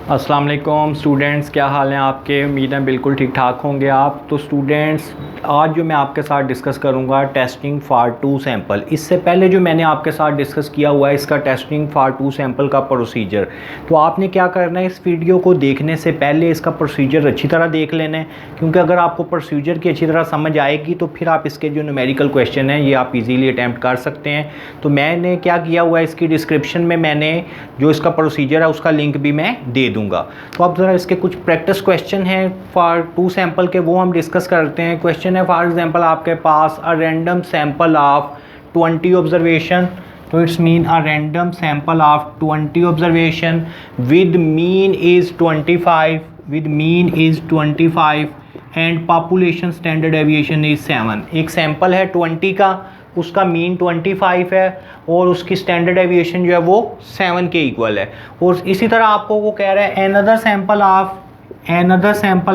अस्सलाम वालेकुम स्टूडेंट्स, क्या हाल हैं आपके। उम्मीद है बिल्कुल ठीक ठाक होंगे आप। तो स्टूडेंट्स, आज जो मैं आपके साथ डिस्कस करूंगा टेस्टिंग फॉर टू सैंपल। इससे पहले जो मैंने आपके साथ डिस्कस किया हुआ है इसका टेस्टिंग फॉर टू सैंपल का प्रोसीजर। तो आपने क्या करना है, इस वीडियो को देखने से पहले इसका प्रोसीजर अच्छी तरह देख लेना है, क्योंकि अगर आपको प्रोसीजर की अच्छी तरह समझ आएगी तो फिर आप इसके जो न्यूमेरिकल क्वेश्चन हैं ये आप इजीली अटैम्प्ट कर सकते हैं। तो मैंने क्या किया हुआ है, इसकी डिस्क्रिप्शन में मैंने जो इसका प्रोसीजर है उसका लिंक भी मैं दे दूंगा। तो अब ज़रा इसके कुछ प्रैक्टिस क्वेश्चन हैं फॉर टू सैंपल के, वो हम डिस्कस करते हैं। क्वेश्चन है फॉर एग्जांपल आपके पास a random sample of 20 observation. तो it's mean a random sample of 20 observation with mean is 25 and population standard deviation is 7। एक सैंपल है 20 का, उसका मीन 25 है और उसकी स्टैंडर्ड डेविएशन जो है वो 7 के इक्वल है। और इसी तरह आपको वो कह रहा है another sample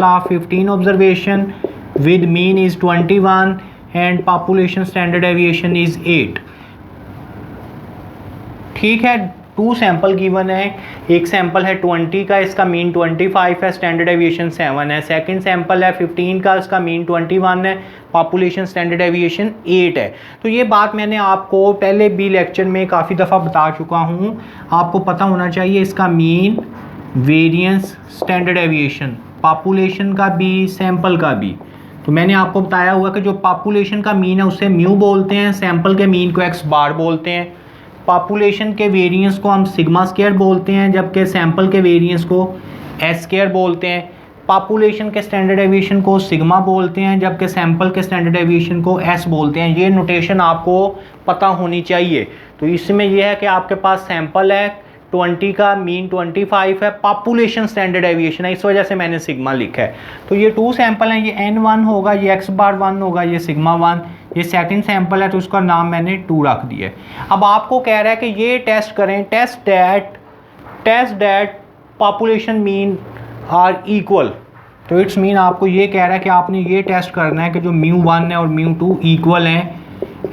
of 15 observation with mean is 21 and population standard deviation is 8। ठीक है, टू सैंपल गिवन है। एक सैंपल है 20 का, इसका मीन 25 है, स्टैंडर्ड डेविएशन 7 है। सेकंड सैंपल है 15 का, इसका मीन 21 है, पॉपुलेशन स्टैंडर्ड डेविएशन 8 है। तो ये बात मैंने आपको पहले भी लेक्चर में काफ़ी दफ़ा बता चुका हूँ, आपको पता होना चाहिए इसका mean, variance, standard deviation, population का भी, सैंपल का भी। तो मैंने आपको बताया हुआ कि जो पॉपुलेशन का मीन है उसे म्यू बोलते हैं, सैंपल के मीन को एक्स बार बोलते हैं, पॉपुलेशन के वेरिएंस को हम सिग्मा स्क्वायर बोलते हैं, जबकि सैंपल के वेरिएंस को एस स्क्वायर बोलते हैं। पॉपुलेशन के स्टैंडर्ड डेविएशन को सिग्मा बोलते हैं, जबकि सैंपल के स्टैंडर्ड डेविएशन को एस बोलते हैं। ये नोटेशन आपको पता होनी चाहिए। तो इसमें यह है कि आपके पास सैंपल है 20 का, मीन 25 है, पॉपुलेशन स्टैंडर्ड डेविएशन है, इस वजह से मैंने सिग्मा लिखा है। तो ये टू सैंपल हैं, ये n1 होगा, ये x बार 1 होगा, ये सिग्मा 1। ये सेकंड सैंपल है तो उसका नाम मैंने 2 रख दिया है। अब आपको कह रहा है कि ये टेस्ट करें, test that population mean are equal. तो इट्स मीन आपको ये कह रहा है कि आपने ये टेस्ट करना है कि जो μ1 है और μ2 इक्वल हैं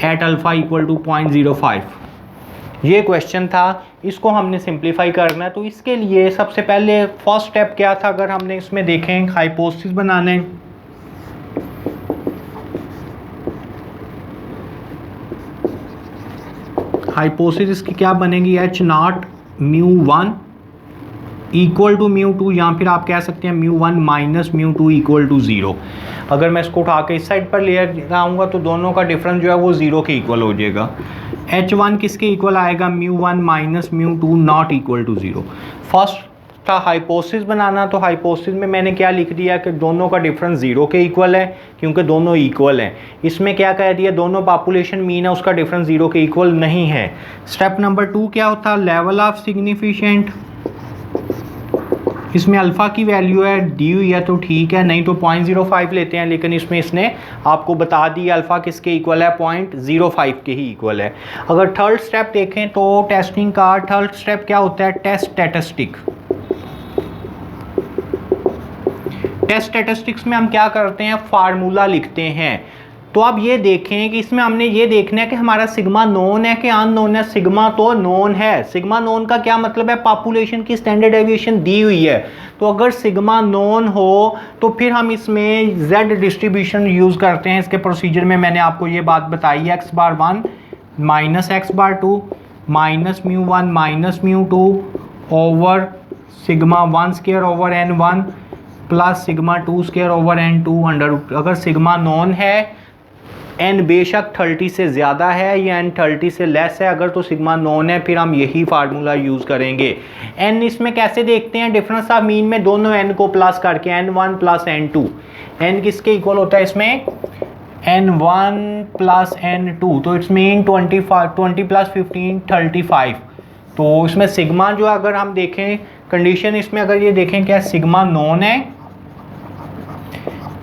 एट अल्फ़ा इक्वल टू 0.05। ये क्वेश्चन था, इसको हमने सिंप्लीफाई करना है। तो इसके लिए सबसे पहले फर्स्ट स्टेप क्या था, अगर हमने इसमें देखें हाइपोथेसिस बनाने। हाइपोथेसिस इसकी क्या बनेगी, H0 μ1 इक्वल टू μ2, या फिर आप कह सकते हैं μ1 माइनस μ2 इक्वल टू 0। अगर मैं इसको उठा के इस साइड पर ले आऊँगा तो दोनों का डिफरेंस जो है वो 0 के इक्वल हो जाएगा। H1 किसके इक्वल आएगा, μ1 minus μ2 not equal to 0। First था हाइपोथेसिस बनाना, तो हाइपोथेसिस में मैंने क्या लिख दिया कि दोनों का डिफरेंस 0 के इक्वल है, क्योंकि दोनों इक्वल हैं। इसमें क्या कह दिया, दोनों पॉपुलेशन मीन है उसका डिफरेंस 0 के इक्वल नहीं है। स्टेप नंबर 2 क्या होता, लेवल ऑफ सिग्निफिकेंट। इसमें अल्फ़ा की वैल्यू है दी हुई है तो ठीक है, नहीं तो 0.05 लेते हैं, लेकिन इसमें इसने आपको बता दिया अल्फ़ा किसके इक्वल है, 0.05 के ही इक्वल है। अगर थर्ड स्टेप देखें तो टेस्टिंग का थर्ड स्टेप क्या होता है, टेस्ट स्टैटिस्टिक। टेस्ट स्टैटिस्टिक्स में हम क्या करते हैं, फार्मूला लिखते हैं। तो अब ये देखें कि इसमें हमने ये देखना है कि हमारा सिग्मा नोन है कि अननोन है। सिग्मा तो नोन है। सिग्मा नोन का क्या मतलब है, पॉपुलेशन की स्टैंडर्ड डेविएशन दी हुई है। तो अगर सिग्मा नोन हो तो फिर हम इसमें z डिस्ट्रीब्यूशन यूज़ करते हैं। इसके प्रोसीजर में मैंने आपको ये बात बताई है, x bar 1 minus x bar 2 minus μ1 minus μ2 over sigma 1 square over n1 plus sigma 2 square over n2 under root. अगर सिग्मा नोन है, n बेशक 30 से ज़्यादा है या n 30 से लेस है, अगर तो सिग्मा नोन है फिर हम यही फार्मूला यूज़ करेंगे। n इसमें कैसे देखते हैं, डिफरेंस ऑफ मीन में दोनों n को प्लस करके n1 प्लस n2। n किसके इक्वल होता है इसमें, n1 प्लस n2। तो इट्स मीन 20 प्लस 15 35। तो इसमें सिग्मा जो अगर हम देखें कंडीशन, इसमें अगर ये देखें क्या सिग्मा नोन है,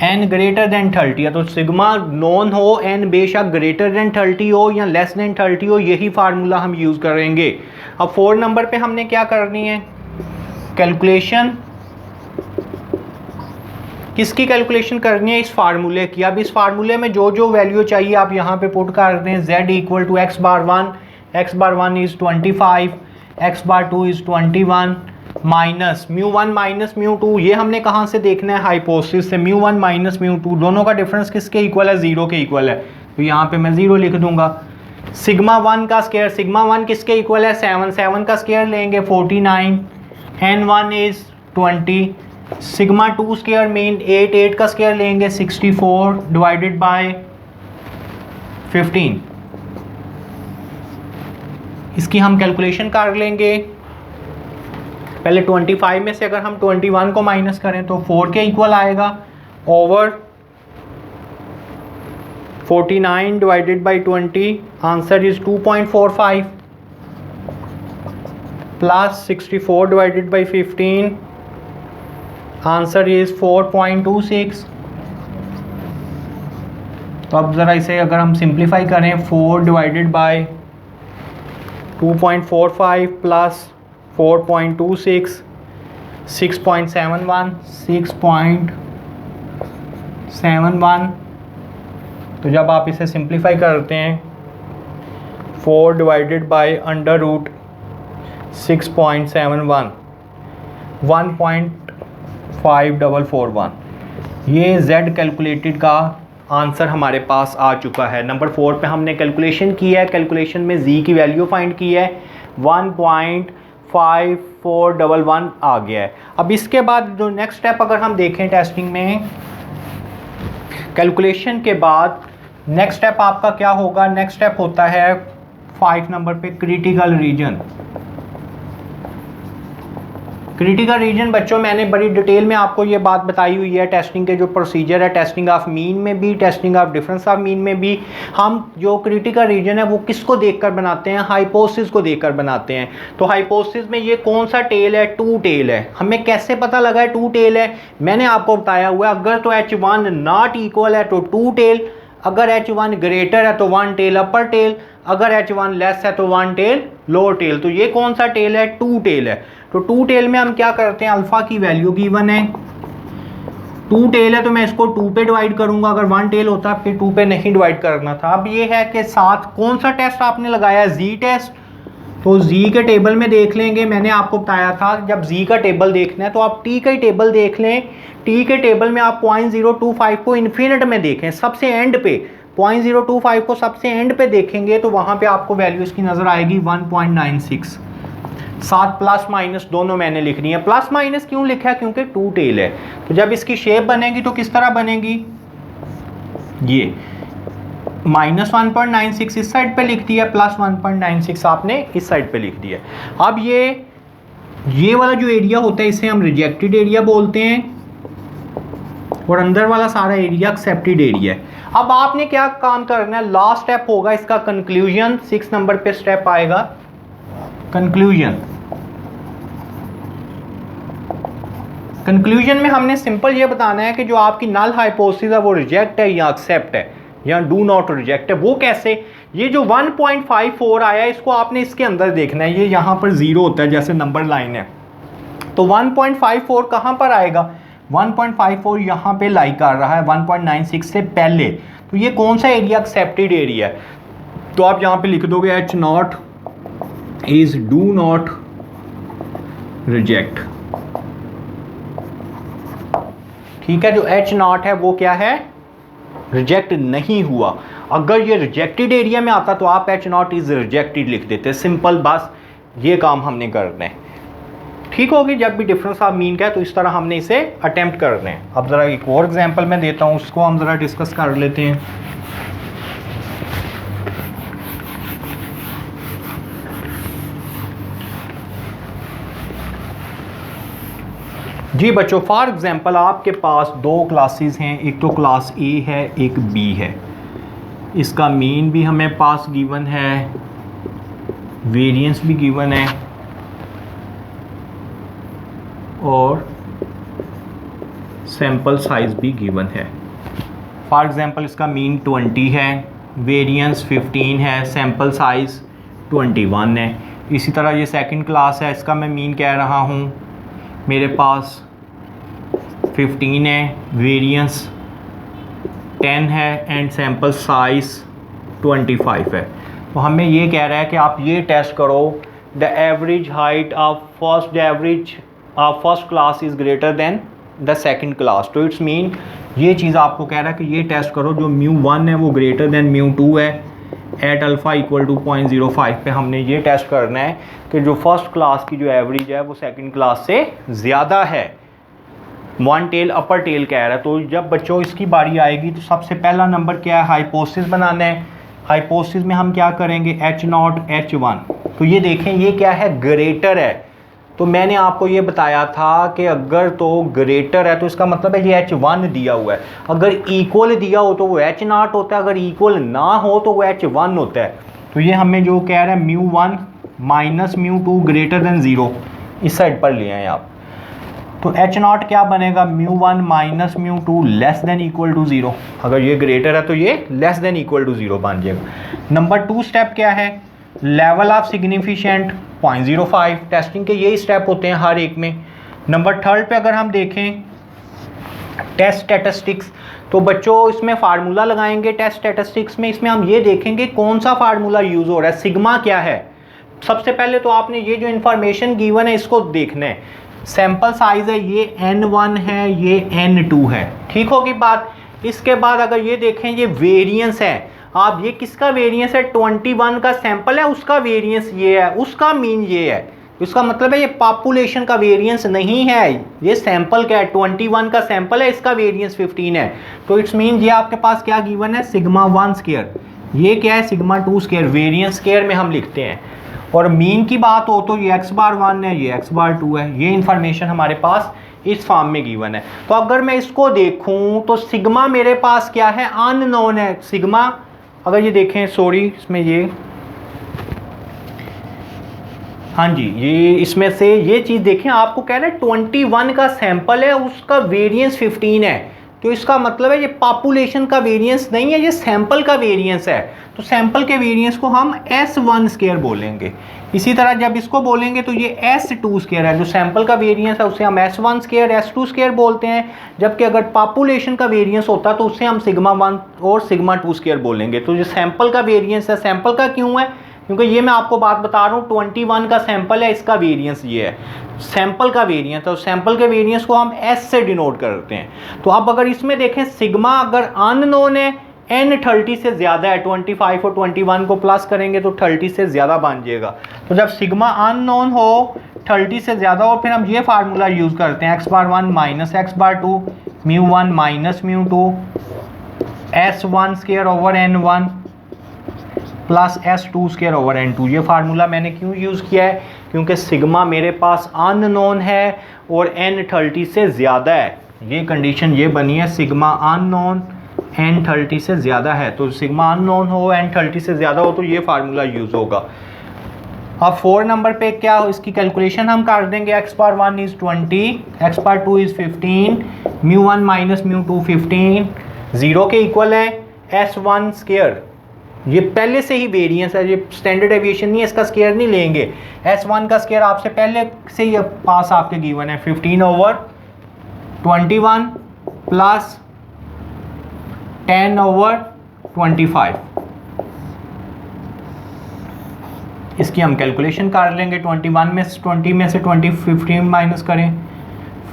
n ग्रेटर देन 30 है। तो सिग्मा नोन हो, n बेशक ग्रेटर देन 30 हो या लेस देन 30 हो, यही फार्मूला हम यूज़ करेंगे। अब 4 नंबर पे हमने क्या करनी है, कैलकुलेशन। किसकी कैलकुलेशन करनी है, इस फार्मूले की। अब इस फार्मूले में जो जो वैल्यू चाहिए आप यहाँ पे पुट कर दें। z equal to x bar 1 is 25, x bar 2 is 21, minus μ1 minus μ2, ये हमने कहाँ से देखना है, हाइपोथेसिस से। μ1 माइनस μ2 दोनों का डिफरेंस किसके इक्वल है, 0 के इक्वल है, तो यहाँ पे मैं 0 लिख दूंगा। सिग्मा 1 का स्क्वायर, सिग्मा 1 किसके इक्वल है, 7, 7 का स्क्वायर लेंगे 49, n1 is 20, sigma 2 square mean 8, 8 का स्क्वायर लेंगे 64 डिवाइडेड बाय 15। इसकी हम कैलकुलेशन कर लेंगे। पहले 25 में से अगर हम 21 को माइनस करें तो 4 के इक्वल आएगा, over 49 divided by 20, answer is 2.45 plus 64 divided by 15, answer is 4.26। तो अब ज़रा इसे अगर हम सिंप्लीफाई करें, 4 डिवाइडेड बाय 2.45 प्लस 4.26, 6.71, 6.71। तो जब आप इसे सिंप्लीफाई करते हैं, 4 डिवाइडेड बाय अंडर रूट 6.71, 1.5441, ये Z कैलकुलेटेड का आंसर हमारे पास आ चुका है। नंबर 4 पे हमने कैलकुलेशन की है, कैलकुलेशन में Z की वैल्यू फाइंड की है, 1.5411 आ गया है। अब इसके बाद जो नेक्स्ट स्टेप अगर हम देखें टेस्टिंग में, कैलकुलेशन के बाद नेक्स्ट स्टेप आपका क्या होगा, नेक्स्ट स्टेप होता है 5 नंबर पे क्रिटिकल रीजन। क्रिटिकल रीजन बच्चों मैंने बड़ी डिटेल में आपको ये बात बताई हुई है, टेस्टिंग के जो प्रोसीजर है, टेस्टिंग ऑफ मीन में भी, testing of difference of mean में भी। हम जो क्रिटिकल रीजन है वो किसको देखकर बनाते हैं, हाइपोथेसिस को देखकर बनाते हैं। तो हाइपोथेसिस में ये कौन सा टेल है, 2 टेल है। हमें कैसे पता लगा है 2 टेल है, मैंने आपको बताया हुआ है, अगर तो H1 नॉट इक्वल है तो 2 टेल, अगर H1 ग्रेटर है तो 1 टेल अपर टेल, अगर H1 लेस है तो 1 टेल लोअर टेल। तो ये कौन सा टेल है, 2 टेल है। तो 2 टेल में हम क्या करते हैं, अल्फा की वैल्यू गिवन है, 2 टेल है तो मैं इसको 2 पे डिवाइड करूंगा, अगर 1 टेल होता फिर 2 पे नहीं डिवाइड करना था। अब ये है कि साथ कौन सा टेस्ट आपने लगाया, Z टेस्ट। तो Z के टेबल में देख लेंगे, मैंने आपको बताया था जब Z का टेबल देखना है तो आप T का ही टेबल देख लें। T के टेबल में आप 0.025 को इन्फिनिट में देखें, सबसे एंड पे 0.025 को सबसे एंड पे देखेंगे तो वहाँ पे आपको वैल्यू इसकी नज़र आएगी 1.96। साथ प्लस माइनस दोनों मैंने लिखनी है। प्लस माइनस क्यों लिखा है, क्योंकि 2 टेल है। तो जब इसकी शेप बनेगी तो किस तरह बनेगी, ये -1.96 इस साइड पे लिख दिया, प्लस 1.96 आपने इस साइड पे लिख दिया। अब ये वाला जो एरिया होता है इसे हम रिजेक्टेड एरिया बोलते हैं, और अंदर वाला सारा एरिया एक्सेप्टेड एरिया है। अब आपने क्या काम करना है, लास्ट स्टेप होगा इसका कंक्लूजन। 6 नंबर पे स्टेप आएगा कंक्लूजन। कंक्लूजन में हमने सिंपल ये बताना है कि जो आपकी नल हाइपोथेसिस है वो रिजेक्ट है या एक्सेप्ट है या डू नॉट रिजेक्ट है। वो कैसे, ये जो 1.54 आया है इसको आपने इसके अंदर देखना है, ये यहाँ पर 0 होता है जैसे नंबर लाइन है, तो 1.54 कहाँ पर आएगा, 1.54 यहाँ पे लाई कर रहा है 1.96 से पहले। तो ये कौन सा एरिया, एक्सेप्टेड एरिया है। तो आप यहाँ पे लिख दोगे H0 is do not reject. ठीक है, जो H0 है वो क्या है, रिजेक्ट नहीं हुआ। अगर ये रिजेक्टेड एरिया में आता तो आप H0 इज रिजेक्टेड लिख देते, सिंपल। बस ये काम हमने करना है, ठीक होगी। जब भी डिफरेंस ऑफ मीन का है तो इस तरह हमने इसे अटेम्प्ट करना है। अब ज़रा एक और एग्जांपल मैं देता हूँ, उसको हम ज़रा डिस्कस कर लेते हैं। जी बच्चों, फॉर एग्जांपल आपके पास 2 क्लासेस हैं, एक तो क्लास A है एक B है। इसका मीन भी हमें पास गिवन है, वेरिएंस भी गिवन है, और सैंपल साइज भी गिवन है। फॉर एग्जांपल इसका मीन 20 है, वेरिएंस 15 है, सैंपल साइज 21 है। इसी तरह ये सेकंड क्लास है, इसका मैं मीन कह रहा हूँ, मेरे पास 15 है, वेरिएंस 10 है एंड सैंपल साइज 25 है। तो हमें ये कह रहा है कि आप ये टेस्ट करो, the average height of first average first class is greater than the second class. तो इट्स मीन ये चीज़ आपको कह रहा है कि ये टेस्ट करो जो μ1 है वो ग्रेटर देन μ2 है एट अल्फ़ा इक्वल टू 0.05 पे हमने ये टेस्ट करना है कि जो फर्स्ट क्लास की जो एवरेज है वो सेकंड क्लास से ज़्यादा है। वन टेल अपर टेल कह रहा है। तो जब बच्चों इसकी बारी आएगी तो सबसे पहला नंबर क्या है, हाइपोथेसिस बनाना है। हाइपोथेसिस में हम क्या करेंगे, H0 H1। तो ये देखें ये क्या है, ग्रेटर है। तो मैंने आपको ये बताया था कि अगर तो ग्रेटर है तो इसका मतलब है ये H1 दिया हुआ है। अगर इक्वल दिया हो तो वो H0 होता है, अगर इक्वल ना हो तो वो H1 होता है। तो ये हमें जो कह रहा है μ1 माइनस μ2 ग्रेटर देन 0, इस साइड पर ले आए आप। तो H0 क्या बनेगा, μ1 minus μ2 less than equal to 0। अगर ये ग्रेटर है तो ये लेस देन इक्वल टू 0 बन जाएगा। नंबर 2 स्टेप क्या है, लेवल ऑफ सिग्निफिकेंट 0.05। टेस्टिंग के यही स्टेप होते हैं हर एक में। नंबर 3 पे अगर हम देखें टेस्ट स्टैटिस्टिक्स, तो बच्चों इसमें फार्मूला लगाएंगे टेस्ट स्टैटिस्टिक्स में। इसमें हम ये देखेंगे कौन सा फार्मूला यूज़ हो रहा है, सिग्मा क्या है। सबसे पहले तो आपने ये जो इन्फॉर्मेशन गिवन है इसको देखना है। सैंपल साइज है ये N1 है, ये N2 है, ठीक होगी बात। इसके बाद अगर ये देखें ये वेरिएंस है, आप ये किसका वेरिएंस है, 21 का सैंपल है उसका वेरिएंस ये है, उसका मीन ये है। इसका मतलब है ये पॉपुलेशन का वेरिएंस नहीं है, ये सैंपल क्या है, 21 का सैंपल है, इसका वेरिएंस 15 है। तो इट्स मीन ये आपके पास क्या गिवन है, सिग्मा 1 स्क्वायर, ये क्या है सिग्मा 2 स्क्वायर, वेरिएंस स्क्वायर में हम लिखते हैं। और मीन की बात हो तो ये x बार 1 है, ये x बार 2 है। ये इन्फॉर्मेशन हमारे पास इस फॉर्म में गिवन है। तो अगर मैं इसको देखूं तो सिग्मा मेरे पास क्या है, अननोन है। सिग्मा अगर ये देखें, सॉरी इसमें ये, हाँ जी, ये इसमें से ये चीज़ देखें, आपको कह रहा है 21 का सैंपल है, उसका वेरिएंस 15 है। तो इसका मतलब है ये पॉपुलेशन का वेरिएंस नहीं है, ये सैंपल का वेरिएंस है। तो सैंपल के वेरिएंस को हम S1 स्क्वायर बोलेंगे। इसी तरह जब इसको बोलेंगे तो ये S2 स्क्वायर है, जो सैंपल का वेरिएंस है उसे हम S1 स्क्वायर S2 स्क्वायर बोलते हैं। जबकि अगर पॉपुलेशन का वेरिएंस होता तो उससे हम सिग्मा 1 और सिग्मा 2 स्क्वायर बोलेंगे। तो जो सैंपल का वेरिएंस है, सैंपल का क्यों है, क्योंकि ये मैं आपको बात बता रहा हूँ 21 का सैंपल है, इसका वेरिएंस ये है, सैंपल का वेरिएंस। तो सैंपल के वेरिएंस को हम S से डिनोट करते हैं। तो अब अगर इसमें देखें सिग्मा अगर अननोन है, N 30 से ज़्यादा है, 25 और 21 को प्लस करेंगे तो 30 से ज़्यादा बन जाएगा। तो जब सिग्मा अननोन हो, 30 से ज़्यादा हो, फिर हम ये फार्मूला यूज़ करते हैं x bar 1 minus x bar 2 μ1 minus μ2 S1 square over N1 plus S2 square over N2। ये फार्मूला मैंने क्यों यूज़ किया है, क्योंकि सिग्मा मेरे पास अननोन है और N 30 से ज़्यादा है। ये कंडीशन ये बनी है, सिग्मा अननोन N 30 से ज़्यादा है। तो सिग्मा अननोन हो, N 30 से ज़्यादा हो, तो ये फार्मूला यूज़ होगा। अब 4 नंबर पे क्या हो, इसकी कैलकुलेशन हम कर देंगे। x bar 1 is 20, x bar 2 is 15, μ1 minus μ2 15, 0 के इक्वल है S1 स्क्वायर। ये पहले से ही वेरिएंस है, ये स्टैंडर्ड एविएशन नहीं है, इसका स्क्वायर नहीं लेंगे। S1 का स्क्वायर आपसे पहले से ही पास आपके गिवन है, 15 ओवर 21 प्लस 10 ओवर 25। इसकी हम कैलकुलेशन कर लेंगे। 21 में 20 में से 15 माइनस करें,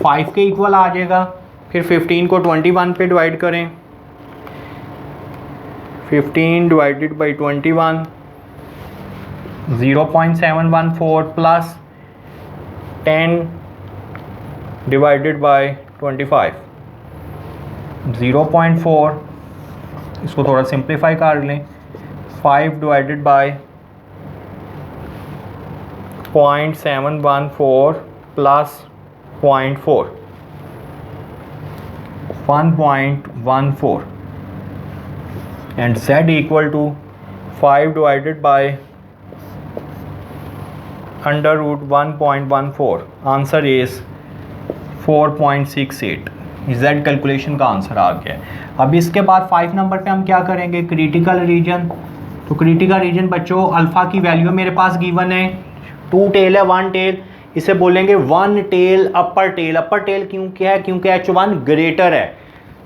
5 के इक्वल आ जाएगा। फिर 15 को 21 पे डिवाइड करें, 15 divided by 21 0.714 plus 10 divided by 25 0.4। इसको थोड़ा सिंप्लीफाई कर लें, 5 divided by 0.714 plus 0.4 1.14 and z equal to 5 divided by under root 1.14। Answer is 4.68। z calculation का आंसर आ गया है। अब इसके बाद 5 नंबर पे हम क्या करेंगे, क्रिटिकल रीजन। तो क्रिटिकल रीजन बच्चों, अल्फ़ा की वैल्यू मेरे पास गिवन है, 2 टेल है 1 टेल, इसे बोलेंगे 1 टेल अपर टेल। अपर टेल क्यों क्या है, क्योंकि H1 ग्रेटर है।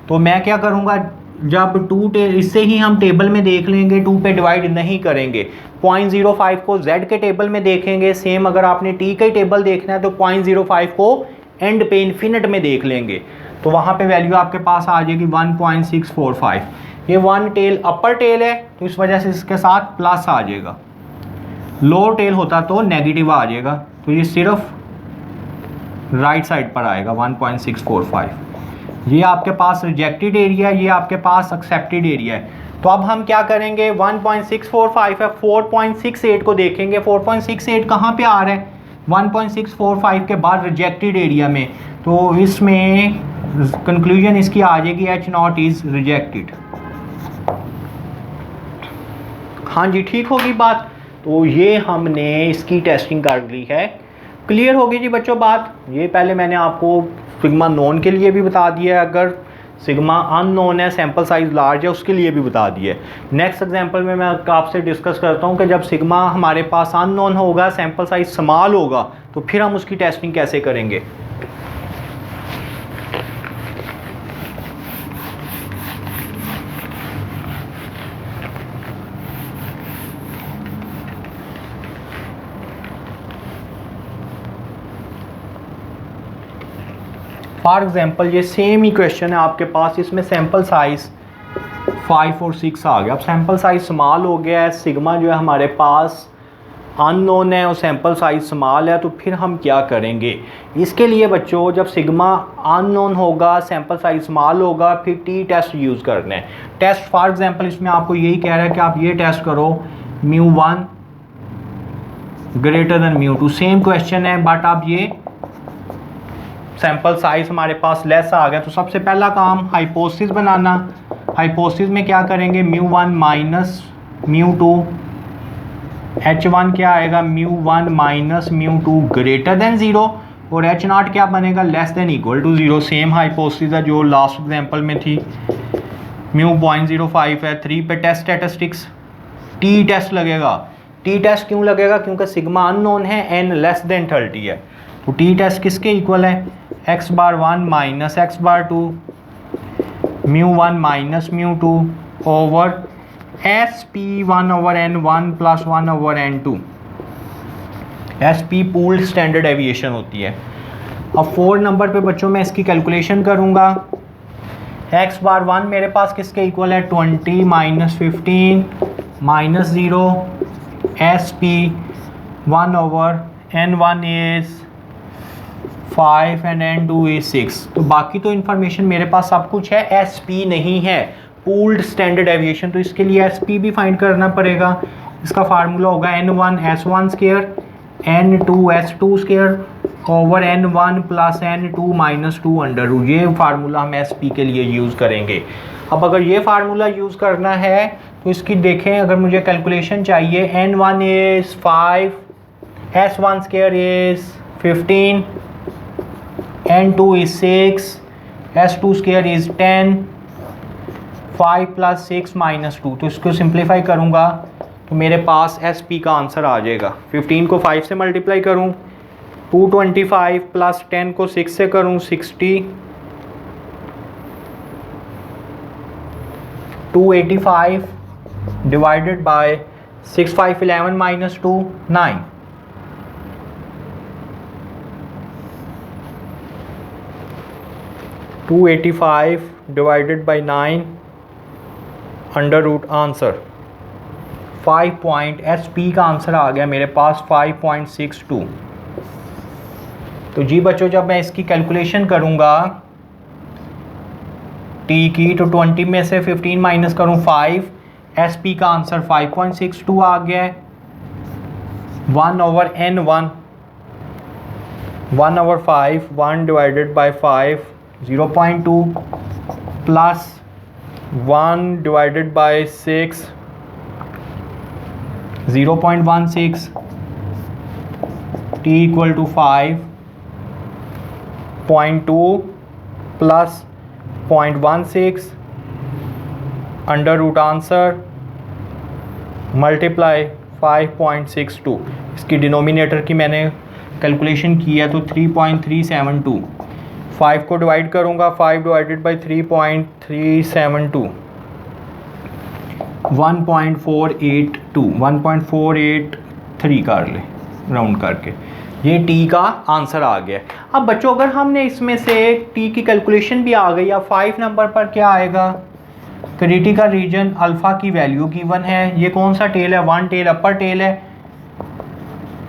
तो मैं क्या करूँगा, जब इससे ही हम टेबल में देख लेंगे, 2 पे डिवाइड नहीं करेंगे। 0.05 को z के टेबल में देखेंगे, सेम अगर आपने t का ही टेबल देखना है तो 0.05 को एंड पे इन्फिनिट में देख लेंगे, तो वहाँ पे वैल्यू आपके पास आ जाएगी 1.645। ये 1 टेल अपर टेल है तो इस वजह से इसके साथ प्लस आ जाएगा, लोअर टेल होता तो नेगेटिव आ जाएगा, तो ये सिर्फ राइट साइड पर आएगा 1.645। ये आपके पास रिजेक्टेड एरिया है, ये आपके पास एक्सेप्टेड एरिया है। तो अब हम क्या करेंगे, 1.645 है, 4.68 को देखेंगे। 4.68 कहाँ पे आ रहा है, 1.645 के बाद रिजेक्टेड एरिया में, तो इसमें कंक्लूजन इसकी आ जाएगी H0 इज़ रिजेक्टेड। हाँ जी, ठीक होगी बात। तो ये हमने इसकी टेस्टिंग कर ली है, क्लियर होगी जी बच्चों बात। ये पहले मैंने आपको सिग्मा नोन के लिए भी बता दिया है, अगर सिग्मा अननोन है, सैंपल साइज लार्ज है, उसके लिए भी बता दिया है। नेक्स्ट एग्जांपल में मैं आपसे डिस्कस करता हूँ कि जब सिग्मा हमारे पास अननोन होगा, सैंपल साइज स्मॉल होगा, तो फिर हम उसकी टेस्टिंग कैसे करेंगे। फॉर एग्जाम्पल ये सेम ही क्वेश्चन है आपके पास, इसमें सैम्पल साइज 5 और 6 आ गया। अब सैम्पल साइज स्मॉल हो गया है, सिग्मा जो है हमारे पास अननोन है और सैम्पल साइज स्मॉल है, तो फिर हम क्या करेंगे। इसके लिए बच्चों जब सिग्मा अननोन होगा, सैम्पल साइज स्मॉल होगा, फिर टी टेस्ट यूज़ करना है। टेस्ट फॉर एग्जांपल इसमें आपको यही कह रहा है कि आप ये टेस्ट करो μ1 ग्रेटर देन μ2, सेम क्वेश्चन है बट अब ये सैम्पल साइज हमारे पास लेस आ गया। तो सबसे पहला काम हाइपोथेसिस बनाना। हाइपोथेसिस में क्या करेंगे, μ1 माइनस μ2, H1 क्या आएगा, μ1 माइनस μ2 ग्रेटर देन 0, और H0 क्या बनेगा, less than equal to 0। Same hypothesis है जो लास्ट एग्जांपल में थी। μ 0.05 है। 3 पे टेस्ट स्टैटिस्टिक्स, टी टेस्ट लगेगा। टी टेस्ट क्यों लगेगा, क्योंकि सिग्मा अननोन है, n लेस देन 30 है। तो टी टेस्ट किसके इक्वल है, x⁴1 minus x⁴2 μ1 minus μ2 over SP1/n1 plus 1/n2। SP pooled standard deviation होती है। अब 4 नंबर पे बच्चों मैं इसकी कैलकुलेशन करूँगा। x⁴1 मेरे पास किसके इक्वल है, 20 minus 15 minus 0, SP1/n1 is 5 and n2 is 6। तो बाकी तो इन्फॉर्मेशन मेरे पास सब कुछ है, SP नहीं है, पूल्ड स्टैंडर्ड एविएशन, तो इसके लिए SP भी फाइंड करना पड़ेगा। इसका फार्मूला होगा n1 s1 square n2 s2 square over n1 plus n2 minus 2 under root. ये फार्मूला हम SP के लिए यूज़ करेंगे। अब अगर ये फार्मूला यूज़ करना है तो इसकी देखें, अगर मुझे कैलकुलेशन चाहिए, n1 is 5, s1 square is 15, n2 is 6, s2 square is 10, 5 plus 6 minus 2। तो इसको सिंप्लीफाई करूँगा तो मेरे पास SP का आंसर आ जाएगा। 15 को 5 से मल्टीप्लाई करूँ, 225 प्लस 10 को 6 से करूँ 60, 285 divided by 6 5 11 minus 2 9। 285 divided by 9 under root answer 5 SP का आंसर आ गया मेरे पास 5.62। तो जी बच्चों जब मैं इसकी कैलकुलेशन करूँगा T की, तो 20 में से 15 माइनस करूँ 5, SP का आंसर 5.62 आ गया है। 1/n1 1/5, 1 divided by 5 0.2 plus 1 divided by 6 0.16, T equal to 5.2 plus 0.16 under root answer multiply 5.62। इसकी डिनोमिनेटर की मैंने कैलकुलेशन किया तो 3.372। 5 को डिवाइड करूँगा, 5 डिवाइडेड बाई 3.372 1.482 1.483 कर ले राउंड करके, ये टी का आंसर आ गया। अब बच्चों अगर हमने इसमें से टी की कैलकुलेशन भी आ गई, अब 5 नंबर पर क्या आएगा, क्रिटिकल रीजन अल्फ़ा की वैल्यू गिवन है, ये कौन सा टेल है, 1 टेल अपर टेल है,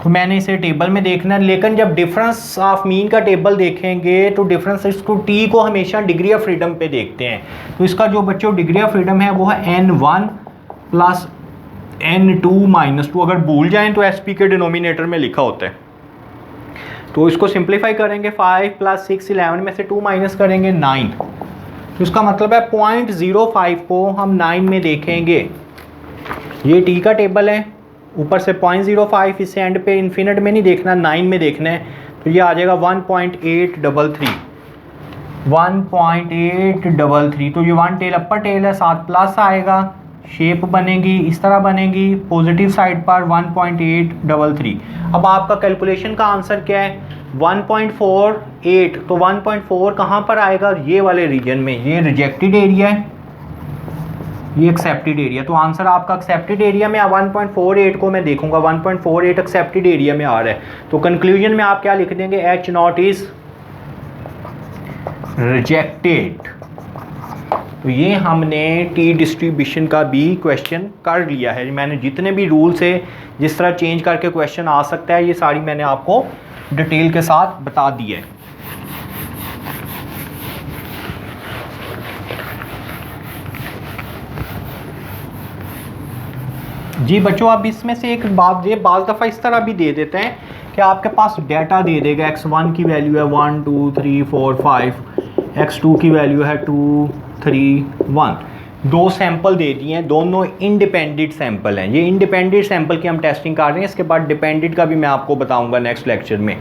तो मैंने इसे टेबल में देखना है। लेकिन जब डिफरेंस ऑफ मीन का टेबल देखेंगे तो डिफरेंस इसको टी को हमेशा डिग्री ऑफ फ्रीडम पे देखते हैं, तो इसका जो बच्चों डिग्री ऑफ फ्रीडम है वो है n1 प्लस n2 माइनस 2। अगर भूल जाएं तो SP के डिनोमिनेटर में लिखा होता है, तो इसको सिंप्लीफाई करेंगे 5 प्लस 6 11 में से 2 माइनस करेंगे 9, तो इसका मतलब है 0.05 को हम 9 में देखेंगे। ये टी का टेबल है, ऊपर से 0.05, इसे एंड पे इन्फिनिट में नहीं देखना, 9 में देखना है, तो ये आ जाएगा 1.833 1.833। तो ये 1 टेल अपर टेल है, साथ प्लस आएगा, शेप बनेगी इस तरह बनेगी पॉजिटिव साइड पर 1.833। अब आपका कैलकुलेशन का आंसर क्या है 1.48, तो 1.4 कहाँ पर आएगा, ये वाले रीजन में, ये रिजेक्टेड एरिया है, ये एक्सेप्टेड एरिया, तो आंसर आपका एक्सेप्टेड एरिया में 1.48 को मैं देखूंगा, 1.48 एक्सेप्टेड एरिया में आ रहा है, तो कंक्लूजन में आप क्या लिख देंगे, H0 इज रिजेक्टेड। तो ये हमने टी डिस्ट्रीब्यूशन का भी क्वेश्चन कर लिया है। मैंने जितने भी रूल्स है जिस तरह चेंज करके क्वेश्चन आ सकता है, ये सारी मैंने आपको डिटेल के साथ बता दी है। जी बच्चों, अब इसमें से एक बात, ये बाज़ दफ़ा इस तरह भी दे देते हैं कि आपके पास डाटा दे देगा, x1 की वैल्यू है 1 2 3 4 5, x2 की वैल्यू है 2 3 1, दो सैंपल दे दिए हैं, दोनों इंडिपेंडेंट सैंपल हैं। ये इंडिपेंडेंट सैंपल की हम टेस्टिंग कर रहे हैं, इसके बाद डिपेंडेंट का भी मैं आपको बताऊंगा नेक्स्ट लेक्चर में।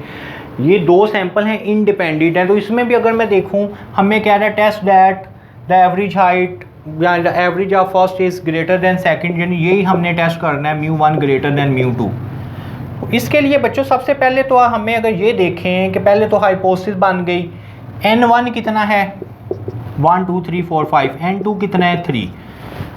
ये दो सैंपल हैं, इंडिपेंडेंट हैं, तो इसमें भी अगर मैं देखूं, हमें कह रहा है test that the average height या the average of first is greater than second, यानी यही हमने टेस्ट करना है μ1 ग्रेटर देन μ2। इसके लिए बच्चों सबसे पहले तो हमें अगर ये देखें कि पहले तो हाइपोथेसिस बन गई, n1 कितना है 1 2 3 4 5, n2 कितना है 3।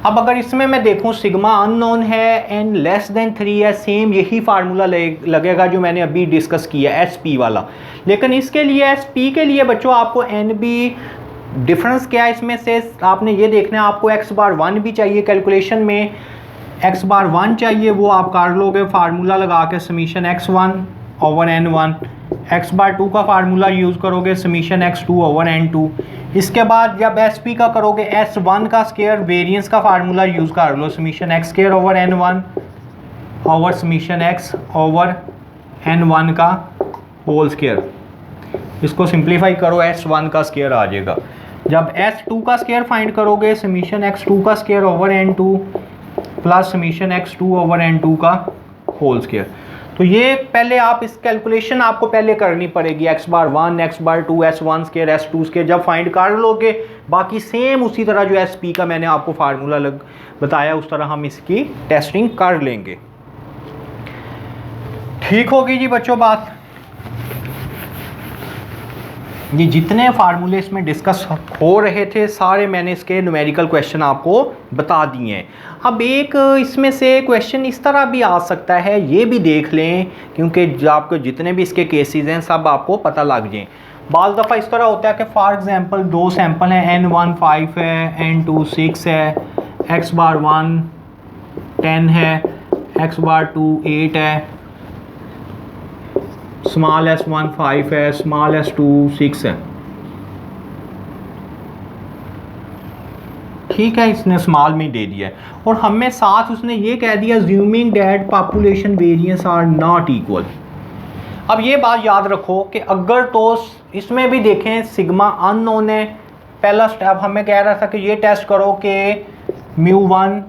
अब अगर इसमें मैं देखूं सिग्मा अननोन है, n लेस देन 3 है, सेम यही फार्मूला लगेगा जो मैंने अभी डिस्कस किया SP वाला। लेकिन इसके लिए SP के लिए बच्चों आपको NB डिफरेंस क्या है इसमें से आपने ये देखना है, आपको x बार 1 भी चाहिए कैलकुलेशन में, x बार 1 चाहिए, वो आप कर लोगे फार्मूला लगा के summation x1 over n1, x bar 2 का फार्मूला यूज़ करोगे समीशन x2 ओवर n2। इसके बाद जब SP का करोगे S1 का स्केयर वेरिएंस का फार्मूला यूज़ कर लो, summation x square over n1 over summation x over n1 का होल स्केयर। इसको सिंप्लीफाई करो, S1 का स्केयर आ जाएगा। जब S2 का स्केयर फाइंड करोगे समीशन x2 का square over n2 plus summation x2 over n2 का होल स्केयर। तो ये पहले आप इस कैलकुलेशन आपको पहले करनी पड़ेगी, x bar 1 x bar 2 S1 square S2 square जब फाइंड कर लोगे, बाकी सेम उसी तरह जो SP का मैंने आपको फार्मूला बताया उस तरह हम इसकी टेस्टिंग कर लेंगे। ठीक होगी जी बच्चों बात। ये जितने फार्मूले इसमें डिस्कस हो रहे थे सारे मैंने इसके न्यूमेरिकल क्वेश्चन आपको बता दिए हैं। अब एक इसमें से क्वेश्चन इस तरह भी आ सकता है, ये भी देख लें, क्योंकि आपको जितने भी इसके केसेस हैं सब आपको पता लग जाएं। बाज़ दफ़ा इस तरह होता है कि फॉर एग्जांपल दो सैंपल हैं, n1 5 है, n2 6 है, x बार 1 10 है, x बार 2 8 है, स्मॉल s1 5 है, स्मॉल s2 6 है। ठीक है, इसने स्मॉल में दे दिया है और हमें साथ उसने ये कह दिया assuming that population variance are not equal. अब ये बात याद रखो कि अगर तो इसमें भी देखें सिग्मा अननोन है, पहला स्टेप हमें कह रहा था कि ये टेस्ट करो कि μ1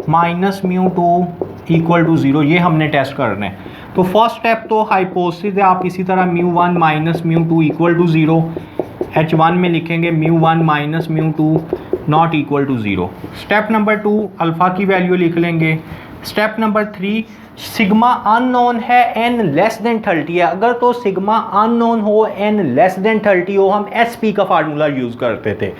माइनस μ2 इक्वल टू 0, ये हमने टेस्ट करना है। तो फर्स्ट स्टेप तो हाइपोथेसिस है, आप इसी तरह μ1 माइनस μ2 इक्वल टू 0, H1 में लिखेंगे μ1 minus μ2 not equal to 0। Step number 2 alpha की वैल्यू लिख लेंगे। स्टेप नंबर 3 सिग्मा अननोन है, n लेस देन 30 है, अगर तो सिग्मा अननोन हो n लेस देन 30 हो, हम SP का फार्मूला यूज़ करते थे।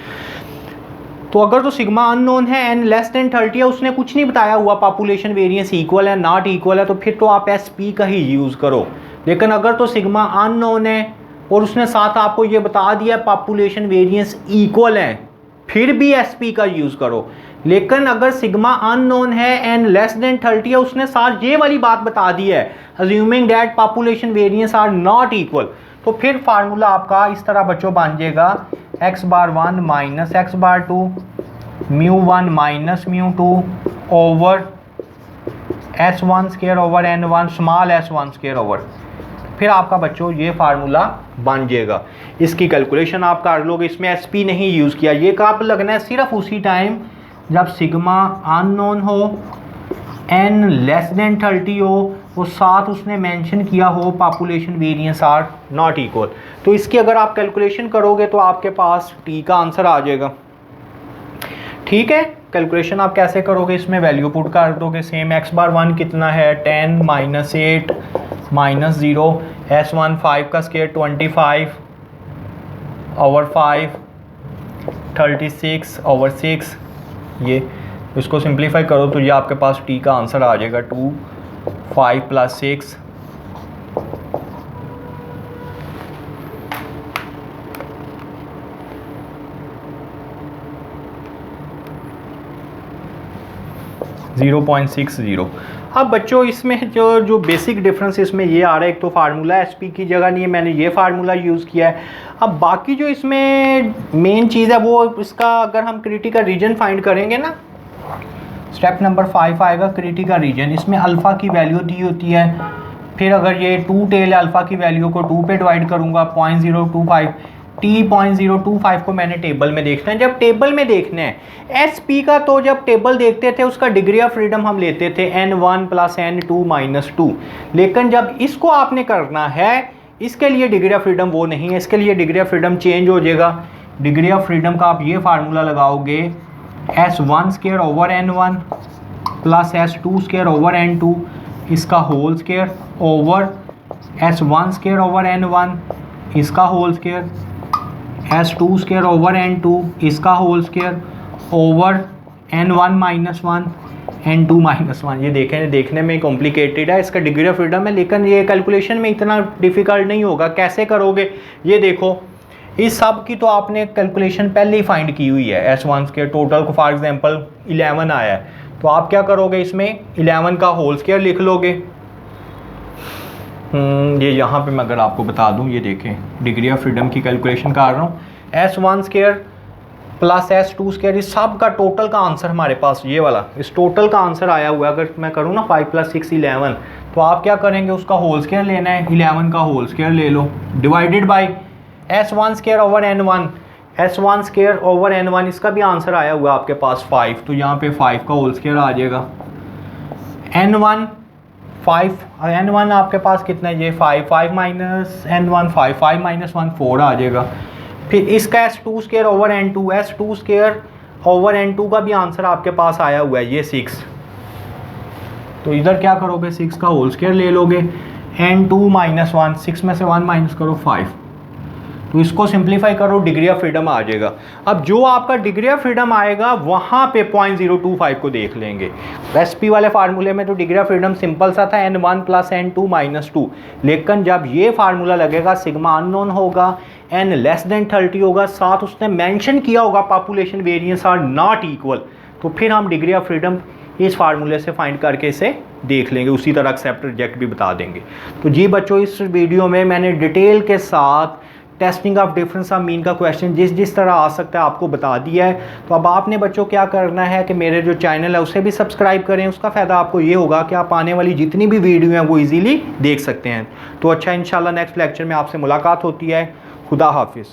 तो अगर तो सिग्मा अननोन है एन लेस देन 30 है, उसने कुछ नहीं बताया हुआ पॉपुलेशन वेरिएंस इक्वल है नॉट इक्वल है, तो फिर तो आप एस पी का ही यूज़ करो। लेकिन अगर तो सिग्मा अननोन है और उसने साथ आपको ये बता दिया पॉपुलेशन वेरिएंस इक्वल है, फिर भी एस पी का यूज़ करो। लेकिन अगर सिग्मा अननोन है एन लेस देन 30 है, उसने साथ ये वाली बात बता दी है assuming that population variance are not equal, तो फिर फार्मूला आपका इस तरह बच्चों बन जाएगा x⁻1 minus x⁻2 μ1 minus μ2 over s1 square over n1 small s1 square over, फिर आपका बच्चों ये फार्मूला बन जाएगा। इसकी कैलकुलेशन आप कर लोगे, इसमें एस पी नहीं यूज़ किया। ये कब लगना है? सिर्फ उसी टाइम जब सिग्मा अननोन हो, एन लेस देन 30 हो और साथ उसने मेंशन किया हो population variance are not equal. तो इसकी अगर आप कैलकुलेशन करोगे तो आपके पास टी का आंसर आ जाएगा। ठीक है, कैलकुलेशन आप कैसे करोगे? इसमें वैल्यू पुट कर दोगे सेम। x⁻1 कितना है? 10 माइनस 8 माइनस 0, s1 5 का स्क्वायर 25 ओवर 5 36 ओवर 6, ये इसको सिंप्लीफाई करो तो ये आपके पास टी का आंसर आ जाएगा 2 5 प्लस 6 0.60। अब बच्चों इसमें जो बेसिक डिफरेंस इसमें ये आ रहा है, एक तो फार्मूला एसपी की जगह नहीं है, मैंने ये फार्मूला यूज़ किया है। अब बाकी जो इसमें मेन चीज़ है वो इसका अगर हम क्रिटिकल रीजन फाइंड करेंगे ना, स्टेप नंबर 5 आएगा क्रिटिकल रीजन। इसमें अल्फ़ा की वैल्यू दी होती है, फिर अगर ये 2 टेल है अल्फ़ा की वैल्यू को 2 पे डिवाइड करूँगा 0.025 टी 0.025 को मैंने टेबल में देखना है। जब टेबल में देखना है एस पी का, तो जब टेबल देखते थे उसका डिग्री ऑफ फ्रीडम हम लेते थे n1 प्लस n2 माइनस 2। लेकिन जब इसको आपने करना है, इसके लिए डिग्री ऑफ फ्रीडम वो नहीं है, इसके लिए डिग्री ऑफ फ्रीडम चेंज हो जाएगा। डिग्री ऑफ फ्रीडम का आप ये फार्मूला लगाओगे s1 square over n1 plus s2 square over n2 इसका whole square over s1 square over n1 इसका whole square s2 square over n2 इसका whole square over n1 minus 1 n2 minus 1। ये देखने में कॉम्प्लिकेटेड है, इसका degree of freedom है, लेकिन ये कैलकुलेशन में इतना डिफ़िकल्ट नहीं होगा। कैसे करोगे ये देखो, इस सब की तो आपने कैलकुलेशन पहले ही फाइंड की हुई है। s1 के टोटल को फॉर एग्जांपल 11 आया है, तो आप क्या करोगे इसमें 11 का होल स्क्वायर लिख लोगे। ये यहाँ पे मैं अगर आपको बता दूँ, ये देखें डिग्री ऑफ फ्रीडम की कैलकुलेशन कर रहा हूँ, s1 square plus s2 square, इस सब का टोटल का आंसर हमारे पास ये वाला, इस टोटल का आंसर आया हुआ है। अगर मैं करूँ ना 5 प्लस 6 11, तो आप क्या करेंगे उसका होल स्क्वायर लेना है, 11 का होल स्क्वायर ले लो divided by s1 square over n1, s1 square over n1 इसका भी आंसर आया हुआ है आपके पास 5, तो यहाँ पे 5 का होल स्क्वायर आ जाएगा। n1 5 n1 आपके पास कितना है, ये 5 माइनस n1 5 माइनस 1 4 आ जाएगा। फिर इसका s2 square over n2, s2 square over n2 का भी आंसर आपके पास आया हुआ है ये 6, तो इधर क्या करोगे 6 का होल स्क्वायर ले लोगे, n2 माइनस 1, 6 में से 1 माइनस करो 5, तो इसको सिंप्लीफाई करो डिग्री ऑफ फ्रीडम आ जाएगा। अब जो आपका डिग्री ऑफ फ्रीडम आएगा वहाँ पे 0.025 को देख लेंगे। एसपी वाले फार्मूले में तो डिग्री ऑफ फ्रीडम सिंपल सा था n1 प्लस n2 माइनस 2, लेकिन जब ये फार्मूला लगेगा सिग्मा अननोन होगा, n लेस देन 30 होगा, साथ उसने मेंशन किया होगा population variance are not equal, तो फिर हम डिग्री ऑफ फ्रीडम इस फार्मूले से फाइंड करके इसे देख लेंगे, उसी तरह एक्सेप्ट रिजेक्ट भी बता देंगे। तो जी बच्चों, इस वीडियो में मैंने डिटेल के साथ testing of difference of mean का क्वेश्चन जिस तरह आ सकता है आपको बता दिया है। तो अब आपने बच्चों क्या करना है कि मेरे जो चैनल है उसे भी सब्सक्राइब करें, उसका फ़ायदा आपको ये होगा कि आप आने वाली जितनी भी वीडियो हैं वो इजीली देख सकते हैं। तो अच्छा, इंशाल्लाह नेक्स्ट लेक्चर में आपसे मुलाकात होती है। खुदा हाफिज़।